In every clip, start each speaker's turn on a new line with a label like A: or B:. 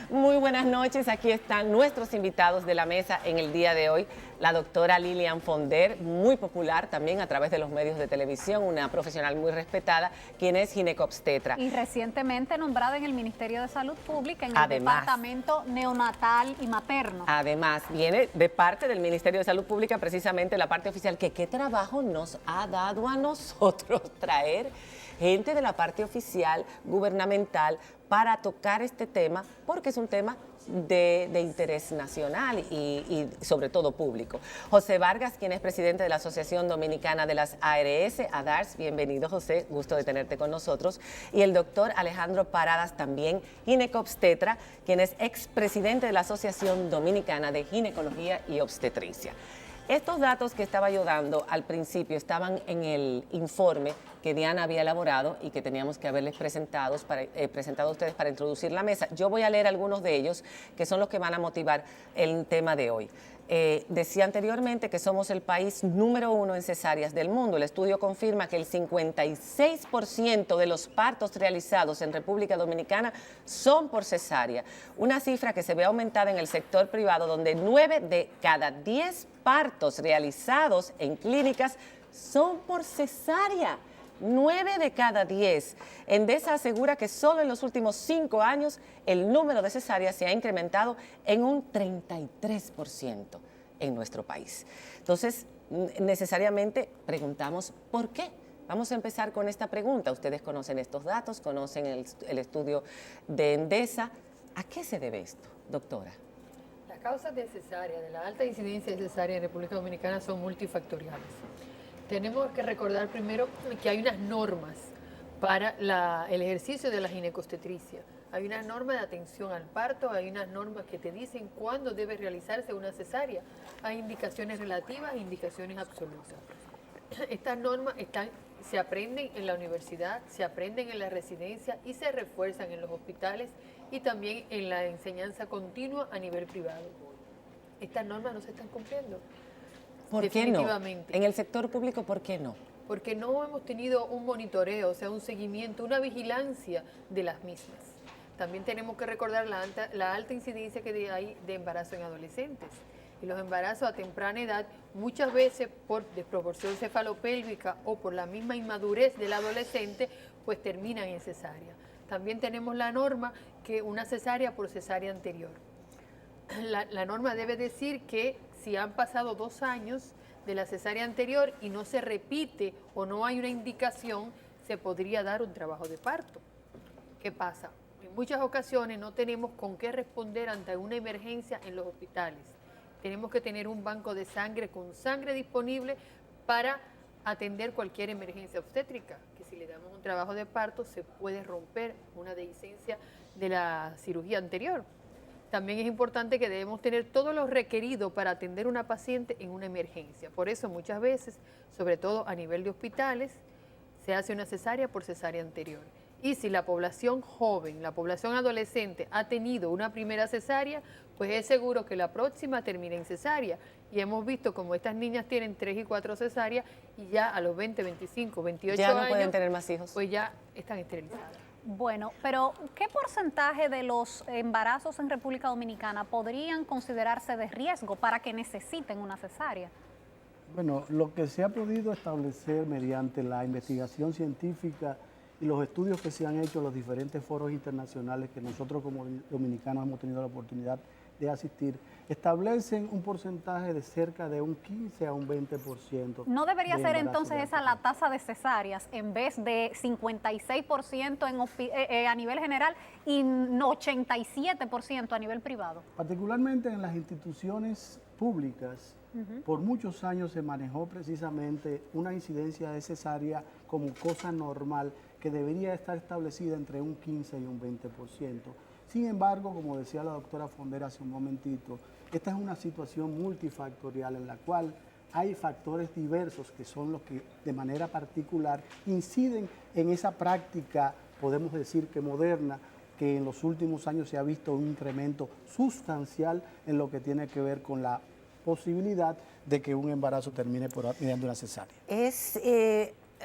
A: Muy buenas noches, aquí están nuestros invitados de la mesa en el día de hoy. La doctora Lilian Fonder, muy popular también a través de los medios de televisión, una profesional muy respetada, quien es ginecobstetra.
B: Y recientemente nombrada en el Ministerio de Salud Pública en el
A: Además,
B: Departamento Neonatal y Materno.
A: Además, viene de parte del Ministerio de Salud Pública precisamente la parte oficial, que qué trabajo nos ha dado a nosotros traer gente de la parte oficial gubernamental para tocar este tema, porque es un tema de interés nacional y sobre todo público. José Vargas, quien es presidente de la Asociación Dominicana de las ARS, ADARS, bienvenido José, gusto de tenerte con nosotros. Y el doctor Alejandro Paradas, también ginecobstetra, quien es expresidente de la Asociación Dominicana de Ginecología y Obstetricia. Estos datos que estaba yo dando al principio estaban en el informe que Diana había elaborado y que teníamos que haberles presentado a ustedes para introducir la mesa. Yo voy a leer algunos de ellos, que son los que van a motivar el tema de hoy. Decía anteriormente que somos el país número 1 en cesáreas del mundo. El estudio confirma que el 56% de los partos realizados en República Dominicana son por cesárea. Una cifra que se ve aumentada en el sector privado, donde 9 de cada 10 partos realizados en clínicas son por cesárea. 9 de cada 10. Endesa asegura que solo en los últimos 5 años el número de cesáreas se ha incrementado en un 33% en nuestro país. Entonces, necesariamente preguntamos ¿por qué? Vamos a empezar con esta pregunta. Ustedes conocen estos datos, conocen el estudio de Endesa. ¿A qué se debe esto, doctora?
C: Las causas de cesárea, de la alta incidencia de cesárea en República Dominicana son multifactoriales. Tenemos que recordar primero que hay unas normas para el ejercicio de la ginecobstetricia. Hay unas normas de atención al parto, hay unas normas que te dicen cuándo debe realizarse una cesárea. Hay indicaciones relativas e indicaciones absolutas. Estas normas se aprenden en la universidad, se aprenden en la residencia y se refuerzan en los hospitales y también en la enseñanza continua a nivel privado. Estas normas no se están cumpliendo.
A: ¿Por qué no? En el sector público, ¿por qué no?
C: Porque no hemos tenido un monitoreo, o sea, un seguimiento, una vigilancia de las mismas. También tenemos que recordar la alta incidencia que hay de embarazo en adolescentes. Y los embarazos a temprana edad, muchas veces por desproporción cefalopélvica o por la misma inmadurez del adolescente, pues terminan en cesárea. También tenemos la norma que una cesárea por cesárea anterior. La norma debe decir que si han pasado 2 años de la cesárea anterior y no se repite o no hay una indicación, se podría dar un trabajo de parto. ¿Qué pasa? En muchas ocasiones no tenemos con qué responder ante una emergencia en los hospitales. Tenemos que tener un banco de sangre con sangre disponible para atender cualquier emergencia obstétrica, que si le damos un trabajo de parto se puede romper una dehiscencia de la cirugía anterior. También es importante que debemos tener todo lo requerido para atender a una paciente en una emergencia. Por eso muchas veces, sobre todo a nivel de hospitales, se hace una cesárea por cesárea anterior. Y si la población joven, la población adolescente ha tenido una primera cesárea, pues es seguro que la próxima termine en cesárea. Y hemos visto como estas niñas tienen 3 y 4 cesáreas y ya a los 20, 25, 28 años...
A: Ya no pueden tener más hijos.
C: Pues ya están esterilizadas.
B: Bueno, pero ¿qué porcentaje de los embarazos en República Dominicana podrían considerarse de riesgo para que necesiten una cesárea?
D: Bueno, lo que se ha podido establecer mediante la investigación científica y los estudios que se han hecho en los diferentes foros internacionales que nosotros como dominicanos hemos tenido la oportunidad de asistir, establecen un porcentaje de cerca de un 15 a un 20%.
B: ¿No debería ser entonces esa la tasa de cesáreas en vez de 56% a nivel general y 87% a nivel privado?
D: Particularmente en las instituciones públicas, por muchos años se manejó precisamente una incidencia de cesárea como cosa normal que debería estar establecida entre un 15 y un 20%. Sin embargo, como decía la doctora Fonder hace un momentito, esta es una situación multifactorial en la cual hay factores diversos que son los que de manera particular inciden en esa práctica, podemos decir que moderna, que en los últimos años se ha visto un incremento sustancial en lo que tiene que ver con la posibilidad de que un embarazo termine mediante una cesárea.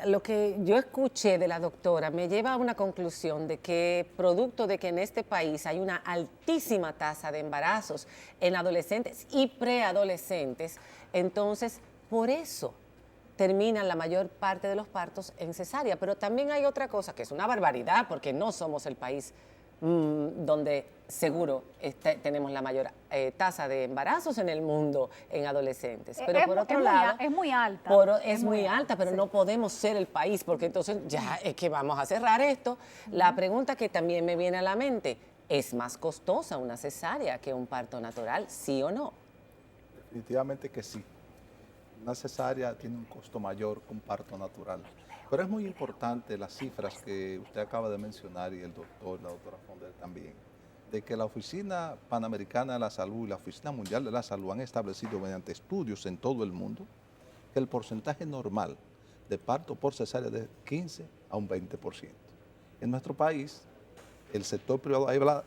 A: lo que yo escuché de la doctora me lleva a una conclusión de que producto de que en este país hay una altísima tasa de embarazos en adolescentes y preadolescentes, entonces por eso terminan la mayor parte de los partos en cesárea. Pero también hay otra cosa que es una barbaridad porque no somos el país donde seguro tenemos la mayor tasa de embarazos en el mundo en adolescentes. Pero por otro lado...
B: Es muy alta.
A: Es muy alta, pero no podemos ser el país, porque entonces ya es que vamos a cerrar esto. La pregunta que también me viene a la mente, ¿es más costosa una cesárea que un parto natural, sí o no?
E: Definitivamente que sí. Una cesárea tiene un costo mayor que un parto natural. Pero es muy importante las cifras que usted acaba de mencionar y el doctor, la doctora Fonder también, de que la Oficina Panamericana de la Salud y la Oficina Mundial de la Salud han establecido mediante estudios en todo el mundo que el porcentaje normal de parto por cesárea es de 15 a un 20%. En nuestro país, el sector privado, ahí la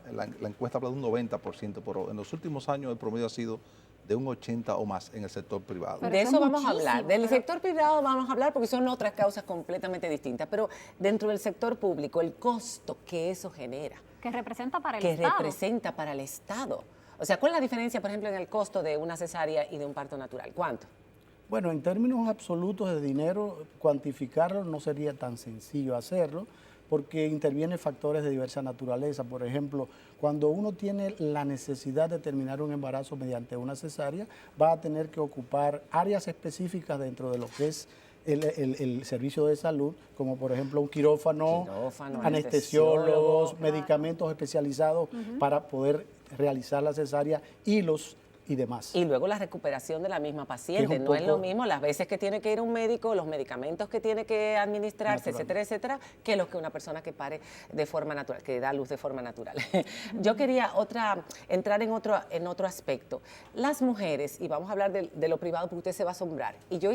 E: encuesta habla de un 90%, pero en los últimos años el promedio ha sido de un 80 o más en el sector privado.
A: De eso vamos a hablar. Del sector privado vamos a hablar porque son otras causas completamente distintas. Pero dentro del sector público, el costo que eso genera.
B: Que representa para el Estado.
A: Que representa para el Estado. O sea, ¿cuál es la diferencia, por ejemplo, en el costo de una cesárea y de un parto natural? ¿Cuánto?
D: Bueno, en términos absolutos de dinero, cuantificarlo no sería tan sencillo hacerlo, porque intervienen factores de diversa naturaleza. Por ejemplo, cuando uno tiene la necesidad de terminar un embarazo mediante una cesárea, va a tener que ocupar áreas específicas dentro de lo que es el servicio de salud, como por ejemplo un quirófano, anestesiólogos, medicamentos especializados para poder realizar la cesárea y demás.
A: Y luego la recuperación de la misma paciente. No es lo mismo las veces que tiene que ir a un médico, los medicamentos que tiene que administrarse, etcétera, etcétera, que los que una persona que pare de forma natural, que da luz de forma natural. Yo quería entrar en otro aspecto. Las mujeres, y vamos a hablar de lo privado porque usted se va a asombrar. Y yo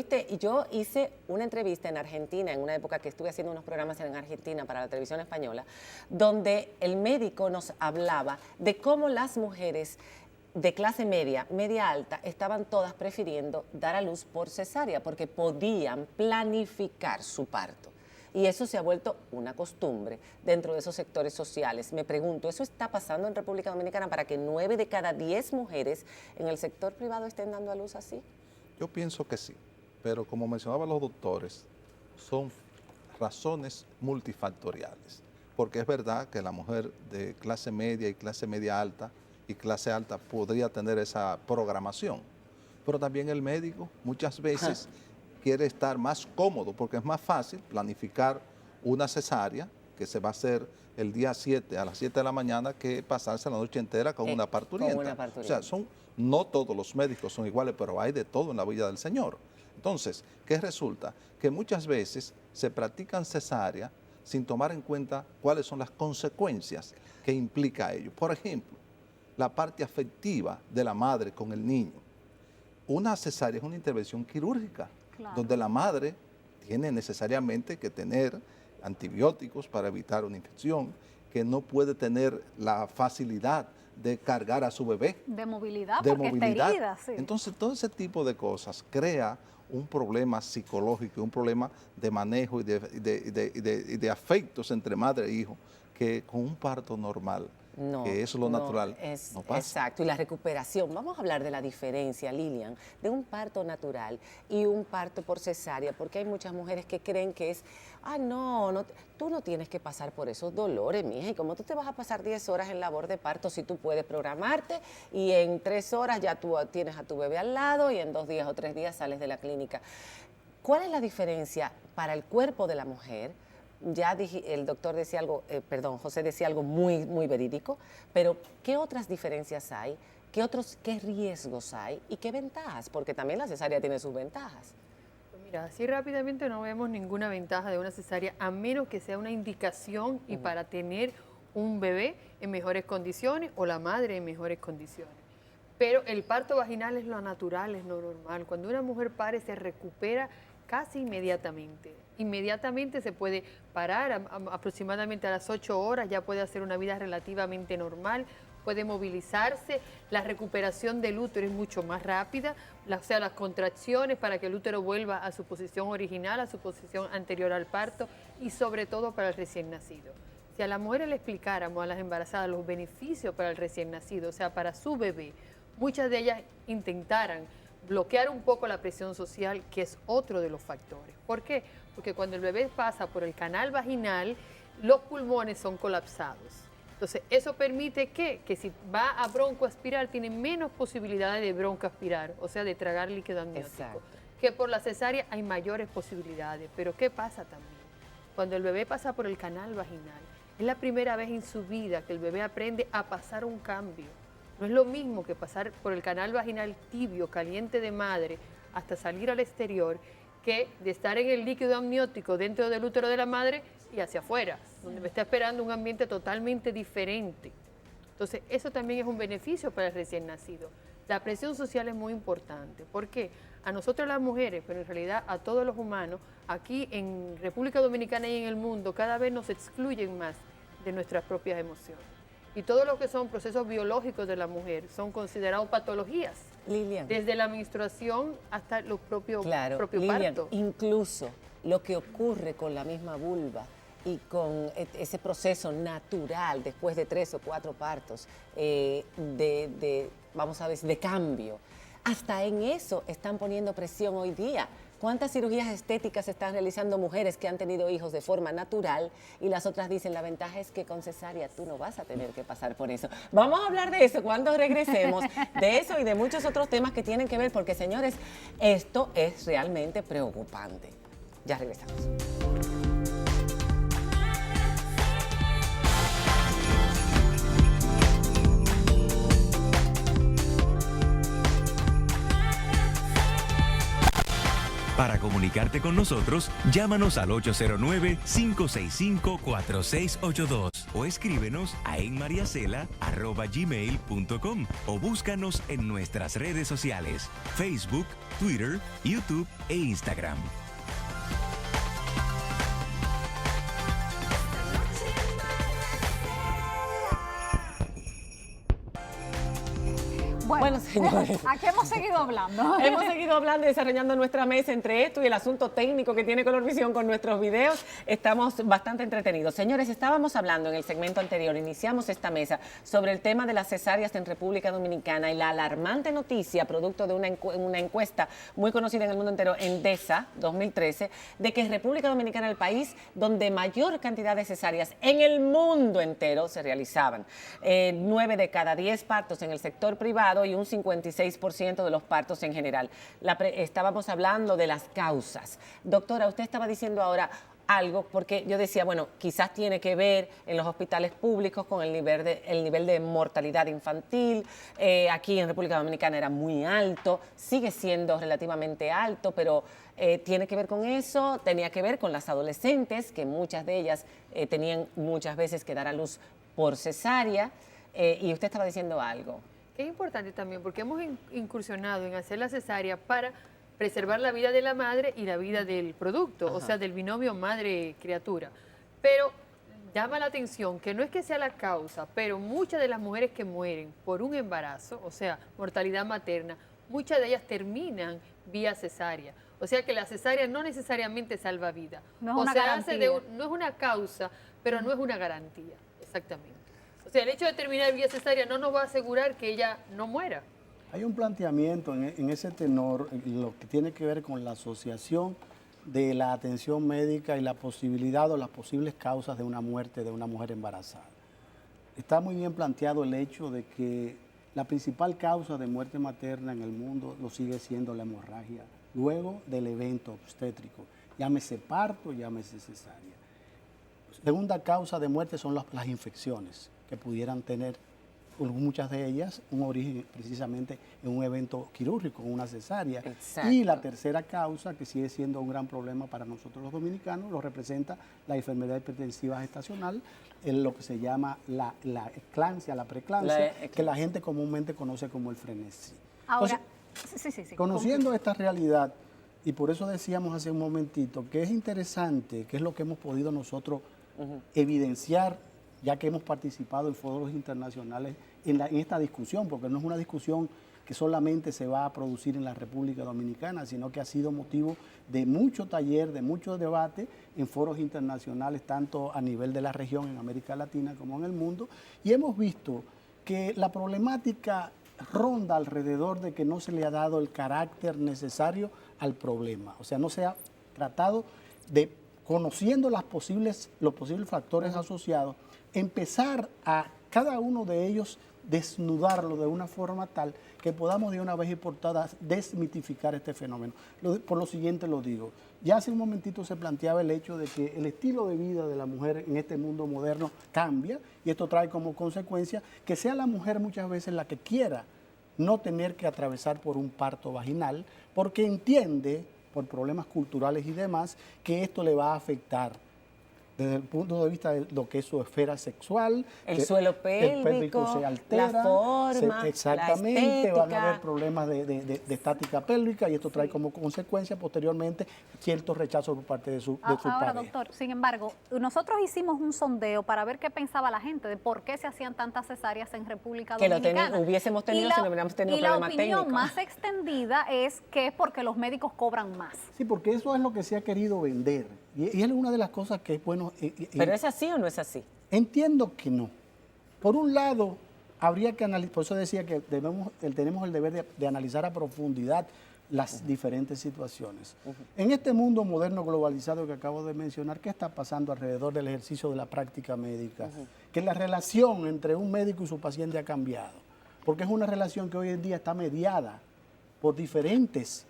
A: hice una entrevista en Argentina, en una época que estuve haciendo unos programas en Argentina para la televisión española, donde el médico nos hablaba de cómo las mujeres de clase media, media alta, estaban todas prefiriendo dar a luz por cesárea porque podían planificar su parto. Y eso se ha vuelto una costumbre dentro de esos sectores sociales. Me pregunto, ¿eso está pasando en República Dominicana para que 9 de cada 10 mujeres en el sector privado estén dando a luz así?
E: Yo pienso que sí, pero como mencionaban los doctores, son razones multifactoriales. Porque es verdad que la mujer de clase media y clase media alta y clase alta podría tener esa programación, pero también el médico muchas veces quiere estar más cómodo porque es más fácil planificar una cesárea que se va a hacer el día 7 a las 7 de la mañana que pasarse la noche entera con una parturienta. O sea, no todos los médicos son iguales, pero hay de todo en la Villa del Señor. Entonces, ¿qué resulta? Que muchas veces se practican cesárea sin tomar en cuenta cuáles son las consecuencias que implica ello. Por ejemplo, la parte afectiva de la madre con el niño. Una cesárea es una intervención quirúrgica, donde la madre tiene necesariamente que tener antibióticos para evitar una infección, que no puede tener la facilidad de cargar a su bebé.
B: De movilidad, porque está herida. Sí.
E: Entonces, todo ese tipo de cosas crea un problema psicológico, un problema de manejo y de afectos entre madre e hijo, que con un parto normal, que es lo natural, no pasa.
A: Exacto, y la recuperación. Vamos a hablar de la diferencia, Lilian, de un parto natural y un parto por cesárea, porque hay muchas mujeres que creen que es, no, tú no tienes que pasar por esos dolores, mija, y como tú te vas a pasar 10 horas en labor de parto, si tú puedes programarte y en 3 horas ya tú tienes a tu bebé al lado y en 2 días o 3 días sales de la clínica. ¿Cuál es la diferencia para el cuerpo de la mujer? Ya el doctor decía algo, José decía algo muy, muy verídico, pero ¿qué otras diferencias hay? ¿Qué riesgos hay? ¿Y qué ventajas? Porque también la cesárea tiene sus ventajas.
C: Pues mira, así rápidamente no vemos ninguna ventaja de una cesárea, a menos que sea una indicación y para tener un bebé en mejores condiciones o la madre en mejores condiciones. Pero el parto vaginal es lo natural, es lo normal. Cuando una mujer pare, se recupera casi inmediatamente. Inmediatamente se puede parar, aproximadamente a las 8 horas, ya puede hacer una vida relativamente normal, puede movilizarse, la recuperación del útero es mucho más rápida, o sea, las contracciones para que el útero vuelva a su posición original, a su posición anterior al parto y sobre todo para el recién nacido. Si a las mujeres le explicáramos a las embarazadas los beneficios para el recién nacido, o sea, para su bebé, muchas de ellas intentaran bloquear un poco la presión social, que es otro de los factores. ¿Por qué? Porque cuando el bebé pasa por el canal vaginal, los pulmones son colapsados. Entonces, eso permite que si va a broncoaspirar, tiene menos posibilidades de broncoaspirar, o sea, de tragar líquido amniótico.
A: Exacto.
C: Que por la cesárea hay mayores posibilidades. Pero ¿qué pasa también? Cuando el bebé pasa por el canal vaginal, es la primera vez en su vida que el bebé aprende a pasar un cambio. No es lo mismo que pasar por el canal vaginal tibio, caliente de madre, hasta salir al exterior, que de estar en el líquido amniótico dentro del útero de la madre y hacia afuera, donde me está esperando un ambiente totalmente diferente. Entonces, eso también es un beneficio para el recién nacido. La presión social es muy importante. ¿Por qué? A nosotros las mujeres, pero en realidad a todos los humanos, aquí en República Dominicana y en el mundo, cada vez nos excluyen más de nuestras propias emociones. Y todo lo que son procesos biológicos de la mujer son considerados patologías.
A: Lilian.
C: Desde la menstruación hasta los propio
A: Lilian,
C: parto.
A: incluso lo que ocurre con la misma vulva y con ese proceso natural después de 3 o 4 partos, vamos a decir, de cambio, hasta en eso están poniendo presión hoy día. ¿Cuántas cirugías estéticas están realizando mujeres que han tenido hijos de forma natural y las otras dicen, la ventaja es que con cesárea tú no vas a tener que pasar por eso? Vamos a hablar de eso cuando regresemos, de eso y de muchos otros temas que tienen que ver, porque señores, esto es realmente preocupante. Ya regresamos.
F: Para comunicarte con nosotros, llámanos al 809-565-4682 o escríbenos a enmariacela@gmail.com o búscanos en nuestras redes sociales, Facebook, Twitter, YouTube e Instagram.
A: Bueno, señores.
B: Aquí hemos seguido hablando.
A: Hemos seguido hablando y desarrollando nuestra mesa entre esto y el asunto técnico que tiene Colorvisión con nuestros videos. Estamos bastante entretenidos. Señores, estábamos hablando en el segmento anterior, iniciamos esta mesa sobre el tema de las cesáreas en República Dominicana y la alarmante noticia, producto de una encuesta muy conocida en el mundo entero, Endesa 2013, de que República Dominicana es el país donde mayor cantidad de cesáreas en el mundo entero se realizaban. 9 de cada 10 partos en el sector privado y un 56% de los partos en general. Estábamos hablando de las causas. Doctora, usted estaba diciendo ahora algo, porque yo decía, bueno, quizás tiene que ver en los hospitales públicos con el nivel de mortalidad infantil. Aquí en República Dominicana era muy alto, sigue siendo relativamente alto, pero tiene que ver con eso, tenía que ver con las adolescentes, que muchas de ellas tenían muchas veces que dar a luz por cesárea, y usted estaba diciendo algo.
C: Es importante también porque hemos incursionado en hacer la cesárea para preservar la vida de la madre y la vida del producto,
A: Ajá.
C: o sea, del binomio madre-criatura. Pero llama la atención que no es que sea la causa, pero muchas de las mujeres que mueren por un embarazo, o sea, mortalidad materna, muchas de ellas terminan vía cesárea. O sea que la cesárea no necesariamente salva vida.
B: No es
C: o
B: una
C: sea,
B: garantía.
C: no es una causa, pero no es una garantía, exactamente. O sea, el hecho de terminar vía cesárea no nos va a asegurar que ella no muera.
D: Hay un planteamiento en ese tenor, lo que tiene que ver con la asociación de la atención médica y la posibilidad o las posibles causas de una muerte de una mujer embarazada. Está muy bien planteado el hecho de que la principal causa de muerte materna en el mundo lo sigue siendo la hemorragia, luego del evento obstétrico, llámese parto, llámese cesárea. Segunda causa de muerte son las infecciones, que pudieran tener, muchas de ellas, un origen precisamente en un evento quirúrgico, en una cesárea.
A: Exacto.
D: Y la tercera causa, que sigue siendo un gran problema para nosotros los dominicanos, lo representa la enfermedad hipertensiva gestacional, en lo que se llama la eclampsia, la preeclampsia, que la gente comúnmente conoce como el frenesí.
B: Ahora,
D: Entonces,
B: sí.
D: conociendo esta realidad, y por eso decíamos hace un momentito que es interesante, que es lo que hemos podido nosotros evidenciar, ya que hemos participado en foros internacionales en esta discusión, porque no es una discusión que solamente se va a producir en la República Dominicana, sino que ha sido motivo de mucho taller, de mucho debate en foros internacionales, tanto a nivel de la región, en América Latina, como en el mundo, y hemos visto que la problemática ronda alrededor de que no se le ha dado el carácter necesario al problema, o sea, no se ha tratado de, conociendo los posibles factores asociados, empezar a cada uno de ellos desnudarlo de una forma tal que podamos de una vez y por todas desmitificar este fenómeno. Por lo siguiente lo digo, ya hace un momentito se planteaba el hecho de que el estilo de vida de la mujer en este mundo moderno cambia, y esto trae como consecuencia que sea la mujer muchas veces la que quiera no tener que atravesar por un parto vaginal, porque entiende, por problemas culturales y demás, que esto le va a afectar desde el punto de vista de lo que es su esfera sexual.
A: El suelo pélvico,
D: se altera,
A: la forma,
D: exactamente,
A: la estética.
D: van a haber problemas de estática pélvica, y esto trae como consecuencia posteriormente cierto rechazo por parte de su
B: Ahora,
D: pareja.
B: doctor, sin embargo, nosotros hicimos un sondeo para ver qué pensaba la gente de por qué se hacían tantas cesáreas en República Dominicana.
A: Hubiésemos tenido si no hubiéramos tenido problemas técnicos.
B: Y la opinión más extendida es que es porque los médicos cobran más.
D: Sí, porque eso es lo que se ha querido vender. Y es una de las cosas que es bueno.
A: ¿Pero es así o no es así?
D: Entiendo que no. Por un lado, habría que analizar, por eso decía que tenemos el deber de analizar a profundidad las diferentes situaciones. En este mundo moderno globalizado que acabo de mencionar, ¿qué está pasando alrededor del ejercicio de la práctica médica? Que la relación entre un médico y su paciente ha cambiado, porque es una relación que hoy en día está mediada por diferentes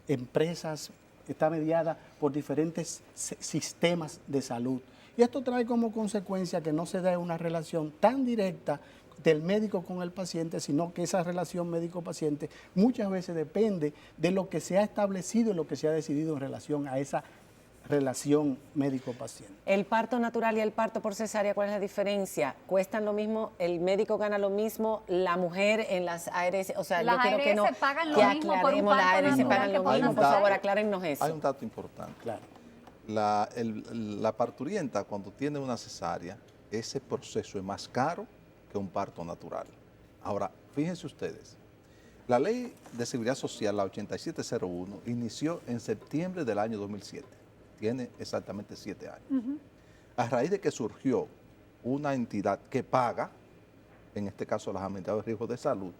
D: empresas, está mediada por diferentes sistemas de salud. Y esto trae como consecuencia que no se dé una relación tan directa del médico con el paciente, sino que esa relación médico-paciente muchas veces depende de lo que se ha establecido y lo que se ha decidido en relación a esa relación médico-paciente.
A: El parto natural y el parto por cesárea, ¿cuál es la diferencia? ¿Cuestan lo mismo? ¿El médico gana lo mismo? ¿La mujer en las ARS? O sea,
B: las
A: yo quiero que no,
B: pagan lo
A: que
B: mismo por un
A: aclaremos, las
B: parto
A: ARS
B: natural
A: pagan
B: que
A: lo
B: por
A: mismo.
B: una
A: Por favor,
B: cesárea.
A: aclárennos eso.
E: Hay un dato importante.
D: Claro.
E: La parturienta, cuando tiene una cesárea, ese proceso es más caro que un parto natural. Ahora, fíjense ustedes, la Ley de Seguridad Social, la 8701, inició en septiembre del año 2007. Tiene exactamente 7 años. A raíz de que surgió una entidad que paga, en este caso las administradoras de riesgos de salud,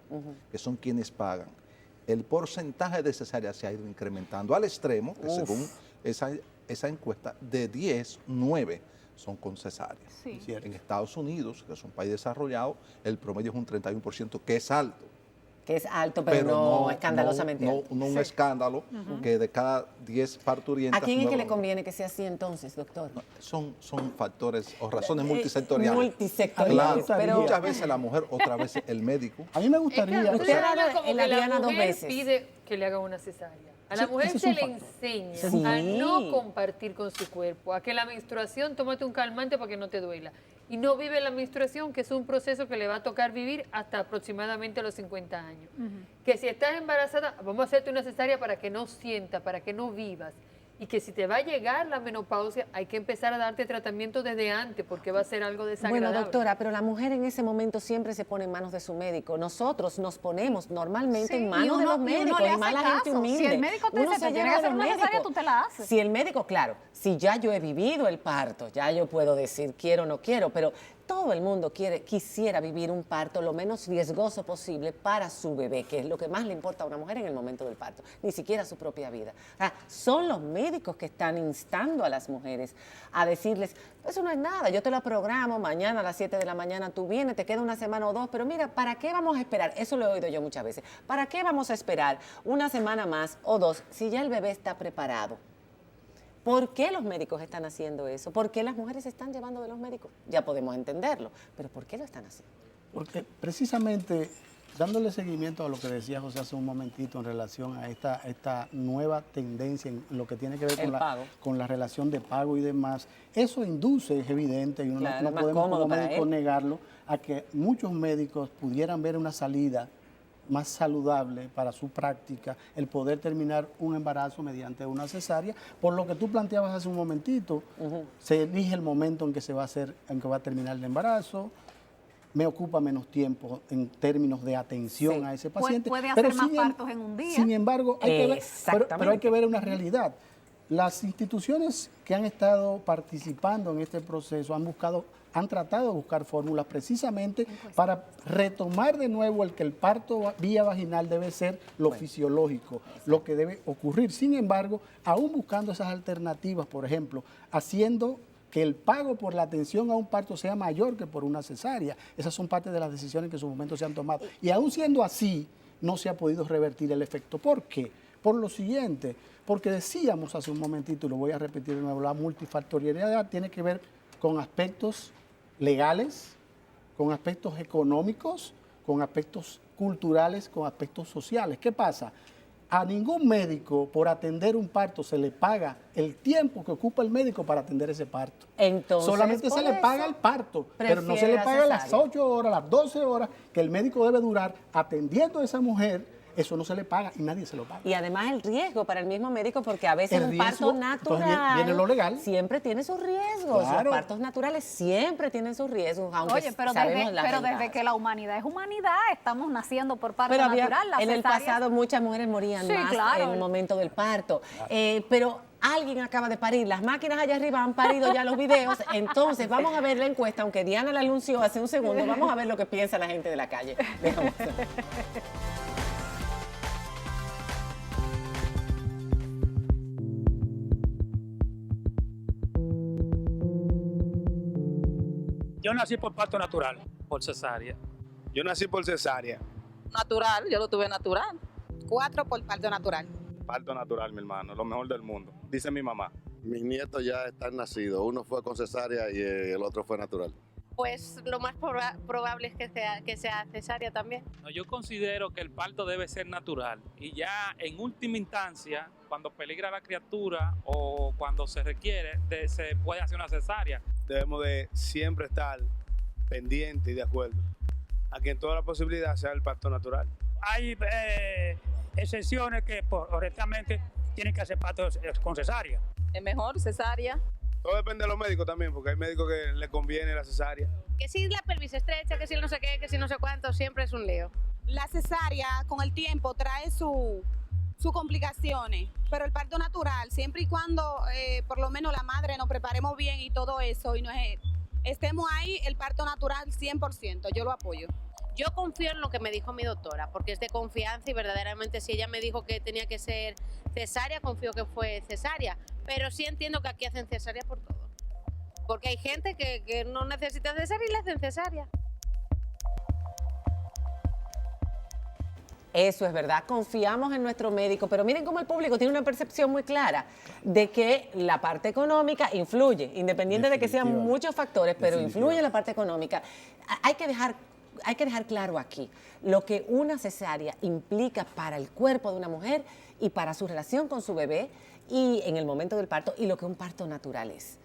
E: que son quienes pagan, el porcentaje de cesáreas se ha ido incrementando al extremo, que según esa encuesta, de 10, 9 son con cesáreas.
B: Sí.
E: En Estados Unidos, que es un país desarrollado, el promedio es un 31%, que es alto.
A: Que es alto, pero no escandalosamente
E: no,
A: alto.
E: no un escándalo, que de cada 10 parturientas...
A: ¿A quién es que le
E: 9
A: conviene que sea así entonces, doctor?
E: son factores o razones multisectoriales.
A: Multisectoriales,
E: Claro,
A: pero...
E: muchas veces la mujer, otras veces el médico.
D: A mí me
C: Es que
D: gustaría...
A: usted ha dado
C: como
A: en la
C: que la
A: diana 2
C: mujer
A: veces.
C: pide que le hagan una cesárea. A la
D: Ese-
C: mujer
D: ese es
C: se
D: un
C: le
D: factor.
C: enseña
A: Sí.
C: a no compartir con su cuerpo, a que la menstruación, tómate un calmante para que no te duela. Y no vive la menstruación, que es un proceso que le va a tocar vivir hasta aproximadamente los 50 años. Que si estás embarazada, vamos a hacerte una cesárea para que no sientas, para que no vivas. Y que si te va a llegar la menopausia, hay que empezar a darte tratamiento desde antes, porque va a ser algo desagradable.
A: Bueno, doctora, pero la mujer en ese momento siempre se pone en manos de su médico. Nosotros nos ponemos normalmente
B: Sí,
A: en manos de los médicos,
B: le
A: y más
B: hace
A: la gente
B: caso.
A: humilde.
B: Si el médico te
A: Uno
B: dice,
A: se
B: te tiene
A: lleva
B: que
A: de
B: hacer
A: los
B: una cesárea,
A: médicos.
B: tú te la haces.
A: Si el médico, claro, si ya yo he vivido el parto, ya yo puedo decir quiero o no quiero, pero todo el mundo quisiera vivir un parto lo menos riesgoso posible para su bebé, que es lo que más le importa a una mujer en el momento del parto, ni siquiera su propia vida. O sea, son los médicos que están instando a las mujeres a decirles, eso no es nada, yo te lo programo, mañana a las 7 de la mañana tú vienes, te queda una semana o dos, pero mira, ¿para qué vamos a esperar? Eso lo he oído yo muchas veces. ¿Para qué vamos a esperar una semana más o dos si ya el bebé está preparado? ¿Por qué los médicos están haciendo eso? ¿Por qué las mujeres se están llevando de los médicos? Ya podemos entenderlo, pero ¿por qué lo están haciendo?
D: Porque precisamente dándole seguimiento a lo que decía José hace un momentito en relación a esta nueva tendencia en lo que tiene que ver con la relación de pago y demás, eso induce, es evidente, y uno
A: Claro,
D: no
A: es más
D: podemos
A: cómodo
D: como
A: para
D: médicos
A: él.
D: negarlo, a que muchos médicos pudieran ver una salida más saludable para su práctica, el poder terminar un embarazo mediante una cesárea, por lo que tú planteabas hace un momentito, se elige el momento en que se va a hacer, en que va a terminar el embarazo, me ocupa menos tiempo en términos de atención
A: Sí.
D: a ese paciente.
B: Puede hacer más partos en un día.
D: Sin embargo, hay que ver,
A: Exactamente.
D: pero hay que ver una realidad. Las instituciones que han estado participando en este proceso han tratado de buscar fórmulas precisamente para retomar de nuevo el que el parto vía vaginal debe ser lo fisiológico, lo que debe ocurrir. Sin embargo, aún buscando esas alternativas, por ejemplo, haciendo que el pago por la atención a un parto sea mayor que por una cesárea. Esas son parte de las decisiones que en su momento se han tomado. Y aún siendo así, no se ha podido revertir el efecto. ¿Por qué? Por lo siguiente, porque decíamos hace un momentito, y lo voy a repetir de nuevo, la multifactorialidad tiene que ver con aspectos legales, con aspectos económicos, con aspectos culturales, con aspectos sociales. ¿Qué pasa? A ningún médico por atender un parto se le paga el tiempo que ocupa el médico para atender ese parto.
A: Entonces,
D: solamente se
A: por
D: le paga
A: eso,
D: el parto, pero no se
A: prefiere
D: le
A: la
D: paga las
A: cesárea.
D: 8 horas, las 12 horas que el médico debe durar atendiendo a esa mujer. Eso no se le paga y nadie se lo paga.
A: Y además el riesgo para el mismo médico, porque a veces
D: El
A: un parto
D: riesgo, entonces
A: natural
D: viene lo legal.
A: siempre tiene sus riesgos.
D: Claro.
A: Los partos naturales siempre tienen sus riesgos, aunque
B: Oye, pero
A: sabemos las
B: desde
A: ventajas.
B: que la humanidad es humanidad, estamos naciendo por parto
A: Pero había-
B: natural. Las
A: en el
B: cesáreas-
A: pasado muchas mujeres morían
B: Sí,
A: más
B: claro.
A: en el momento del parto. Pero alguien acaba de parir, las máquinas allá arriba han parido ya los videos, entonces vamos a ver la encuesta, aunque Diana la anunció hace un segundo, vamos a ver lo que piensa la gente de la calle. Veamos.
G: Yo nací por parto natural, por cesárea.
H: Yo nací por cesárea.
I: Natural, yo lo tuve natural. 4 por parto natural.
H: Parto natural, mi hermano, lo mejor del mundo, dice mi mamá.
J: Mis nietos ya están nacidos, uno fue con cesárea y el otro fue natural.
K: Pues lo más probable es que sea cesárea también.
G: No, yo considero que el parto debe ser natural y ya en última instancia, cuando peligra la criatura o cuando se requiere, se puede hacer una cesárea.
H: Debemos de siempre estar pendientes y de acuerdo a que en toda la posibilidad sea el parto natural.
G: Hay excepciones que correctamente tienen que hacer parto con cesárea.
I: Es mejor cesárea.
H: Todo depende de los médicos también, porque hay médicos que le conviene la cesárea.
K: Que si la pelvis estrecha, que si no sé qué, que si no sé cuánto, siempre es un lío.
I: La cesárea con el tiempo trae sus complicaciones, pero el parto natural, siempre y cuando por lo menos la madre nos preparemos bien y todo eso, y estemos ahí, el parto natural 100%, yo lo apoyo.
K: Yo confío en lo que me dijo mi doctora, porque es de confianza y verdaderamente si ella me dijo que tenía que ser cesárea, confío que fue cesárea. Pero sí entiendo que aquí hacen cesárea por todo. Porque hay gente que no necesita cesárea y le hacen cesárea.
A: Eso es verdad, confiamos en nuestro médico, pero miren cómo el público tiene una percepción muy clara de que la parte económica influye, independiente de que sean muchos factores, pero influye la parte económica. Hay que dejar claro aquí lo que una cesárea implica para el cuerpo de una mujer y para su relación con su bebé y en el momento del parto y lo que un parto natural es.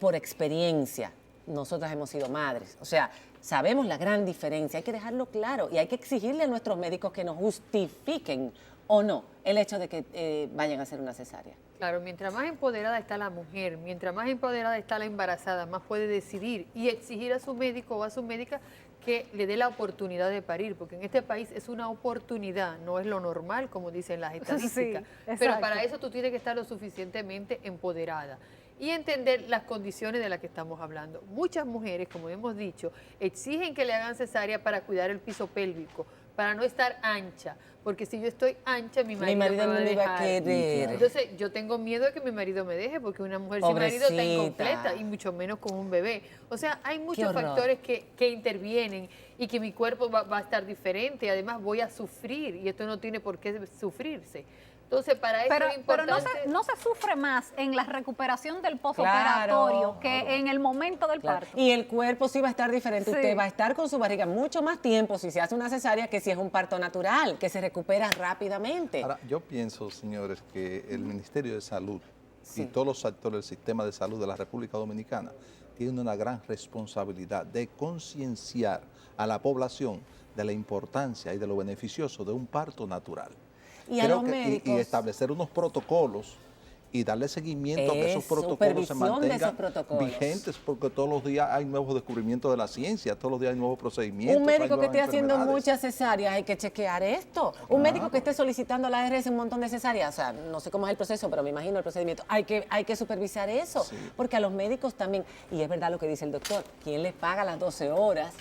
A: Por experiencia, nosotras hemos sido madres, o sea, sabemos la gran diferencia, hay que dejarlo claro y hay que exigirle a nuestros médicos que nos justifiquen o no el hecho de que vayan a hacer una cesárea.
C: Claro, mientras más empoderada está la mujer, mientras más empoderada está la embarazada, más puede decidir y exigir a su médico o a su médica que le dé la oportunidad de parir, porque en este país es una oportunidad, no es lo normal, como dicen las estadísticas.
B: Sí,
C: pero para eso tú tienes que estar lo suficientemente empoderada y entender las condiciones de las que estamos hablando. Muchas mujeres, como hemos dicho, exigen que le hagan cesárea para cuidar el piso pélvico, para no estar ancha, porque si yo estoy ancha, mi marido me va a
A: no iba a
C: dejar.
A: querer.
C: Entonces, yo tengo miedo de que mi marido me deje, porque una mujer sin marido está
A: Pobrecita.
C: incompleta, y mucho menos con un bebé. O sea, hay muchos
A: horror.
C: factores que intervienen y que mi cuerpo va a estar diferente, y además voy a sufrir, y esto no tiene por qué sufrirse. Entonces, para eso es
B: Pero
C: importante...
B: no se sufre más en la recuperación del posoperatorio que en el momento del
A: Claro.
B: parto.
A: Y el cuerpo sí va a estar diferente.
B: Sí.
A: Usted va a estar con su barriga mucho más tiempo si se hace una cesárea que si es un parto natural, que se recupera rápidamente.
E: Ahora, yo pienso, señores, que el Ministerio de Salud
A: Sí.
E: y todos los actores del sistema de salud de la República Dominicana tienen una gran responsabilidad de concienciar a la población de la importancia y de lo beneficioso de un parto natural.
A: Y a los
E: y
A: médicos.
E: establecer unos protocolos y darle seguimiento a que esos
A: Es
E: protocolos se
A: supervisión de
E: mantengan
A: esos protocolos.
E: vigentes, porque todos los días hay nuevos descubrimientos de la ciencia, todos los días hay nuevos procedimientos.
A: Un médico
E: hay
A: que esté
E: nuevas
A: haciendo
E: enfermedades.
A: muchas cesáreas, hay que chequear esto. Un médico que esté solicitando a la ARS un montón de cesáreas, o sea, no sé cómo es el proceso, pero me imagino el procedimiento. Hay que supervisar eso, porque a los médicos también, y es verdad lo que dice el doctor, ¿quién les paga las 12 horas?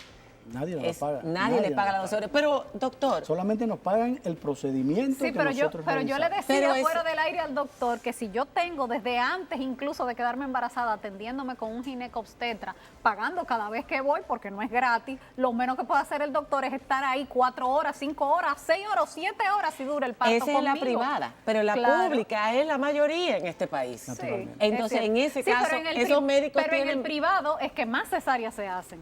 D: Nadie nos paga.
A: Nadie le paga las 12 horas. Pero, doctor.
D: Solamente nos pagan el procedimiento
B: Sí,
D: que
B: pero yo
D: nosotros
B: le
D: realizamos.
B: decía fuera del aire al doctor que si yo tengo desde antes incluso de quedarme embarazada atendiéndome con un ginecobstetra, pagando cada vez que voy porque no es gratis, lo menos que puede hacer el doctor es estar ahí 4 horas, 5 horas, 6 horas, 7 horas si dura el parto
A: Esa es la
B: conmigo.
A: privada, pero la
B: Claro.
A: pública es la mayoría en este país.
B: Sí,
A: Entonces,
B: es
A: en ese
B: cierto. Sí,
A: caso,
B: pero en el
A: esos médicos
B: pero en
A: tienen
B: el privado es que más cesáreas se hacen.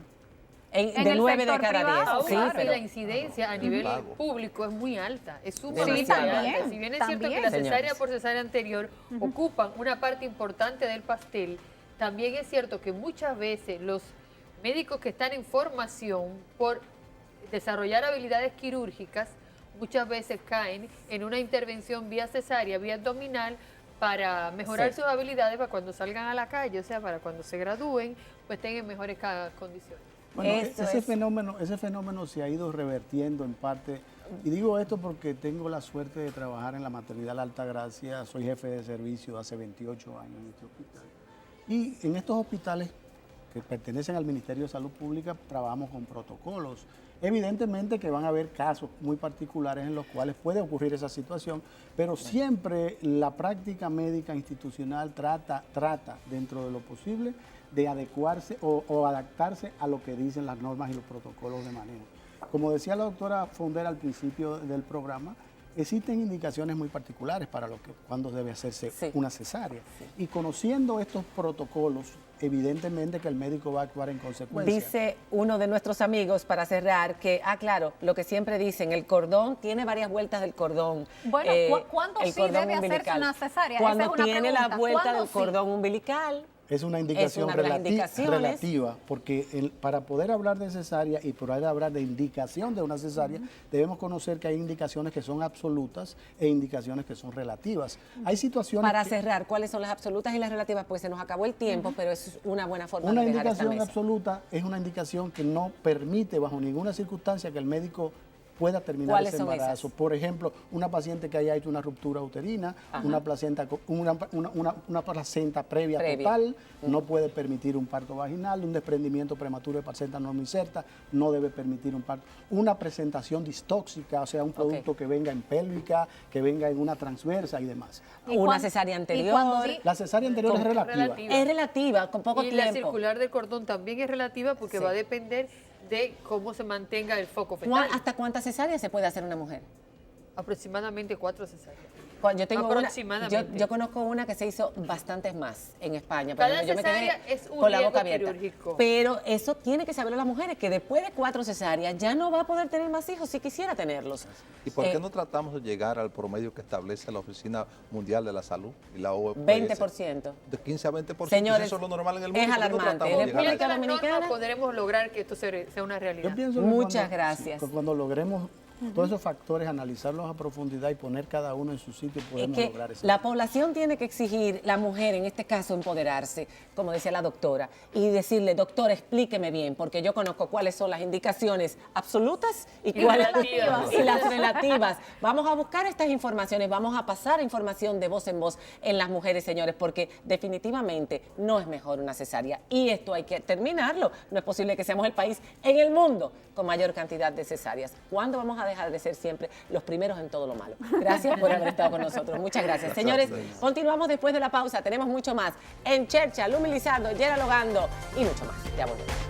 B: En
A: de
B: el
A: 9 de
B: sector
A: cada 10.
B: privado,
C: Aún
A: Sí,
C: así,
A: pero
C: la incidencia a nivel público es muy alta, es sumamente
A: Demasiado.
C: alta. Si bien es cierto que la
A: Señores.
C: cesárea por cesárea anterior ocupan una parte importante del pastel, también es cierto que muchas veces los médicos que están en formación por desarrollar habilidades quirúrgicas, muchas veces caen en una intervención vía cesárea, vía abdominal, para mejorar sus habilidades para cuando salgan a la calle, o sea, para cuando se gradúen, pues tengan mejores condiciones.
D: Bueno, ese fenómeno se ha ido revertiendo en parte, y digo esto porque tengo la suerte de trabajar en la maternidad La Altagracia, soy jefe de servicio hace 28 años en este hospital. Y en estos hospitales que pertenecen al Ministerio de Salud Pública trabajamos con protocolos. Evidentemente que van a haber casos muy particulares en los cuales puede ocurrir esa situación, pero siempre la práctica médica institucional trata dentro de lo posible de adecuarse o adaptarse a lo que dicen las normas y los protocolos de manejo. Como decía la doctora Fonder al principio del programa, existen indicaciones muy particulares para cuando debe hacerse una cesárea. Y conociendo estos protocolos, evidentemente que el médico va a actuar en consecuencia.
A: Dice uno de nuestros amigos, para cerrar, que, claro, lo que siempre dicen, el cordón tiene varias vueltas del cordón.
B: Bueno, ¿cuándo
A: el
B: sí
A: cordón
B: debe hacerse
A: umbilical.
B: una cesárea?
A: Cuando
B: Esa es una
A: tiene la
B: pregunta.
A: vuelta
B: ¿Cuándo
A: del
B: sí?
A: cordón umbilical.
D: Es una indicación
A: Es una de las indicaciones.
D: relativa, porque para poder hablar de cesárea y poder hablar de indicación de una cesárea, debemos conocer que hay indicaciones que son absolutas e indicaciones que son relativas. Hay situaciones
A: Para cerrar, ¿cuáles son las absolutas y las relativas? Pues se nos acabó el tiempo, pero es una buena forma
D: Una
A: de dejar esta
D: indicación
A: mesa.
D: absoluta es una indicación que no permite bajo ninguna circunstancia que el médico pueda terminar
A: ¿Cuáles
D: ese
A: son
D: embarazo.
A: esas?
D: Por ejemplo, una paciente que haya hecho una ruptura uterina, una placenta previa total, no puede permitir un parto vaginal, un desprendimiento prematuro de placenta no inserta, no debe permitir un parto. Una presentación distóxica, o sea, un producto que venga en pélvica, que venga en una transversa y demás.
A: Una cesárea anterior.
D: La cesárea anterior es relativa.
A: Es relativa, con poco
C: y
A: tiempo.
C: la circular del cordón también es relativa porque va a depender de cómo se mantenga el foco fetal.
A: ¿Hasta cuántas cesáreas se puede hacer una mujer?
C: Aproximadamente 4 cesáreas.
A: Yo tengo
C: Aproximadamente.
A: yo conozco una que se hizo bastantes más en España.
C: Cada
A: Yo me quedé
C: cesárea es un
A: con la
C: riesgo
A: boca abierta.
C: quirúrgico.
A: Pero eso tiene que saberlo las mujeres, que después de 4 cesáreas ya no va a poder tener más hijos si quisiera tenerlos.
E: ¿Y por qué no tratamos de llegar al promedio que establece la Oficina Mundial de la Salud y la OPS?
A: 20%.
E: De 15 a 20%.
A: Señores,
E: eso es lo normal en el mundo.
A: es
E: ¿Por qué no
A: alarmante.
E: tratamos de llegar a
A: República
E: eso?
A: Dominicana.
C: Podremos lograr que esto sea una realidad.
D: Yo pienso que
A: Muchas gracias.
D: Cuando logremos todos esos factores, analizarlos a profundidad y poner cada uno en su sitio, podemos
A: Es que
D: lograr eso.
A: la población tiene que exigir, la mujer en este caso, empoderarse, como decía la doctora, y decirle, doctor, explíqueme bien, porque yo conozco cuáles son las indicaciones absolutas y las relativas. Vamos a buscar estas informaciones, vamos a pasar información de voz en voz en las mujeres, señores, porque definitivamente no es mejor una cesárea. Y esto hay que terminarlo. No es posible que seamos el país en el mundo con mayor cantidad de cesáreas. ¿Cuándo vamos a dejar de ser siempre los primeros en todo lo malo? Gracias por haber estado con nosotros. Muchas gracias. Señores, continuamos después de la pausa. Tenemos mucho más en Chercha, Lumi Lizardo, Yera Logando y mucho más. Ya volvemos.